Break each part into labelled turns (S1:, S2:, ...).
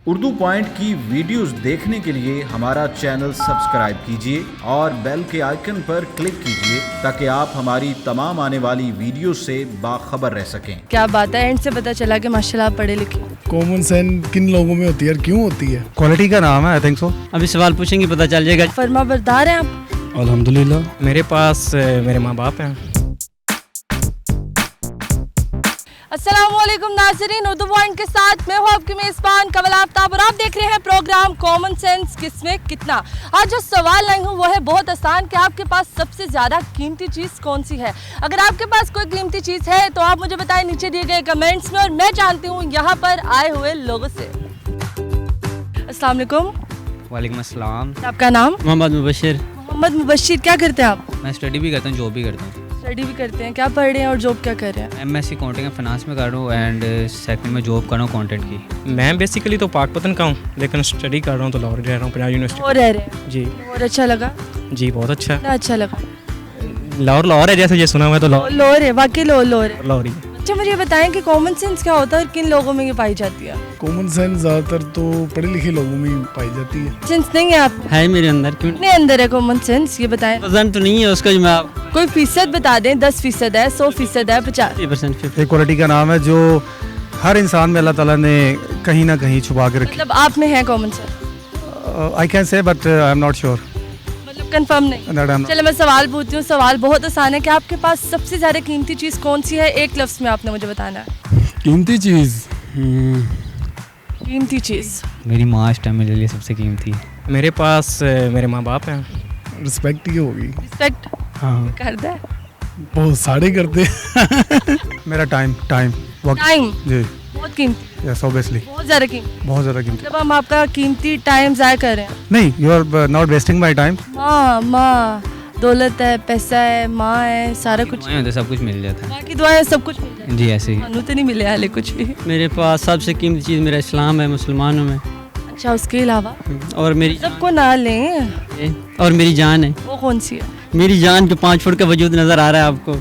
S1: Urdu point की videos देखने के लिए हमारा चैनल सब्सक्राइब कीजिए और बेल के आइकन पर क्लिक कीजिए ताकि आप हमारी तमाम आने वाली वीडियो से बाखबर रह सकें।
S2: क्या बात है, एंड से पता चला कि माशाल्लाह आप पढ़े लिखे।
S3: कॉमन सेंस किन लोगों में होती है और क्यों होती है?
S4: क्वालिटी का नाम है, आई थिंक सो।
S5: अभी सवाल पूछेंगे पता चल जाएगा।
S2: फरमा बरदार हैं आप?
S4: अल्हम्दुलिल्लाह।
S5: मेरे पास मेरे माँ बाप हैं।
S2: अस्सलामुअलैकुम नाज़रीन, उर्दू पॉइंट के साथ मैं हूँ आपकी मेज़बान कमल आफ्ताब और आप देख रहे हैं प्रोग्राम कॉमन सेंस किसमें कितना। आज जो सवाल लाई हूँ वो है बहुत आसान कि आपके पास सबसे ज़्यादा कीमती चीज़ कौन सी है। अगर आपके पास कोई कीमती चीज़ है तो आप मुझे बताएं नीचे दिए गए कमेंट्स में, और मैं जानती हूँ यहाँ पर आए हुए लोगों से। अस्सलाम वालेकुम।
S5: वालेकुम अस्सलाम।
S2: आपका नाम?
S5: मोहम्मद मुबशिर।
S2: मोहम्मद मुबशिर, क्या करते हैं आप?
S5: मैं स्टडी भी करता हूँ, जॉब भी करता हूँ।
S2: स्टडी भी करते हैं, क्या पढ़ रहे हैं और जॉब क्या कर रहे हैं?
S5: MSc अकाउंटिंग एंड फाइनेंस में कर रहा हूँ एंड सेकंड में जॉब कर रहा हूँ कंटेंट की।
S6: मैं बेसिकली तो पाकपतन का हूँ लेकिन स्टडी कर रहा हूँ तो लाहौर रह रहा हूँ, पंजाब यूनिवर्सिटी।
S2: और रह रहे हैं
S6: जी
S2: और अच्छा लगा?
S6: जी बहुत अच्छा।
S2: कितना अच्छा लगा?
S6: लाहौर है, जैसे ये सुना हुआ है तो
S2: लोर है, वाकई लोर है।
S6: लाहौर ही है।
S2: अच्छा मुझे बताएं कि कॉमन सेंस क्या होता है और किन लोगों में ये पाई जाती है?
S3: कॉमन सेंस ज़्यादातर तो पढ़े लिखे लोगों में ही पाई जाती है।
S2: सेंस नहीं है आप?
S5: है मेरे अंदर। क्यों?
S2: कितने अंदर है कॉमन सेंस, ये बताएं।
S5: वजन तो नहीं है उसका जो मैं आप
S2: कोई फीसद बता दें, 10% है, 100% है, 50%?
S4: एक क्वालिटी का नाम है जो हर इंसान में अल्लाह ताला ने कहीं ना कहीं छुपा के रखी।
S2: मतलब आप में है common sense?
S4: I can say but I am not sure.
S2: मतलब कंफर्म नहीं? चलो मैं सवाल पूछती हूँ। सवाल बहुत आसान है कि आपके पास सबसे ज़्यादा कीमती चीज़ कौन सी है? एक लफ्ज़ में आपने मुझे बताना है।
S3: कीमती चीज़
S2: कीमती चीज़
S5: मेरी माँ इस टाइम मेरे लिए सबसे कीमती है।
S6: मेरे पास मेरे माँ बाप हैं।
S3: रिस्पेक्ट ही होगी।
S2: रिस्पेक्ट
S6: हाँ
S2: करता है?
S3: बहुत सारे करते हैं।
S4: मेरा टाइम वक्त
S2: टाइम
S4: जी,
S2: बहुत कीमती,
S4: यस ऑब्वियसली,
S2: बहुत ज़्यादा कीमती।
S4: बहुत ज़्यादा कीमती।
S2: जब हम आपका कीमती टाइम ज़ाया कर रहे हैं।
S4: नहीं, you are not wasting my time.
S2: माँ दौलत है, पैसा है, माँ है, सारा कुछ।
S5: दुआएं होते सब कुछ मिल जाता
S2: माँ की दुआएं सब कुछ मिल जाए।
S5: है। जी ऐसे ही।
S2: मानू तो नहीं मिले हाले कुछ भी।
S5: मेरे पास सबसे कीमती चीज़ मेरा इस्लाम है, मुसलमानों में।
S2: अच्छा उसके अलावा
S5: और मेरी
S2: सबको ना लें।
S5: और मेरी जान है।
S2: वो कौन सी है?
S5: मेरी जान के 5 फुट का वजूद नज़र आ रहा है आपको।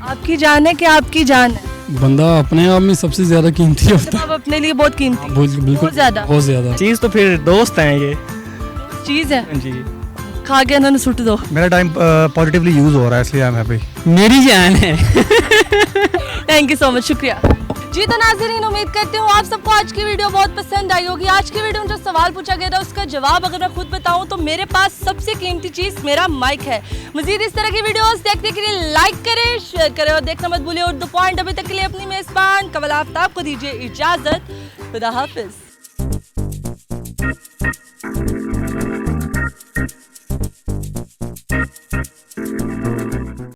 S2: आपकी जान है कि आपकी जान है?
S3: बंदा अपने आप में सबसे ज़्यादा कीमती होता
S2: मतलब आप अपने लिए बहुत कीमती,
S3: है। बिल्कुल
S2: बहुत ज़्यादा
S3: बहुत ज़्यादा।
S6: चीज़ तो फिर दोस्त हैं ये।
S2: चीज़ है,
S6: जी
S2: खा के इन्होंने सुट दो।
S4: मेरा टाइम पॉजिटिवली यूज़ हो रहा है इसलिए आई एम हैप्पी।
S5: मेरी जान है।
S2: थैंक यू सो मच, शुक्रिया जी। तो नाज़रीन उम्मीद करती हूँ आप सबको आज की वीडियो बहुत पसंद आई होगी। आज की वीडियो में जो सवाल पूछा गया था उसका जवाब अगर मैं खुद बताऊँ तो मेरे पास सबसे कीमती चीज़ मेरा माइक है। मजीद इस तरह की वीडियोस देखने के लिए लाइक करें, शेयर करें और देखना मत भूलिए उर्दू पॉइंट। अभी तक के लिए अपनी मेज़बान कमल आफ्ताब को दीजिए इजाज़त। खुदा हाफिज़।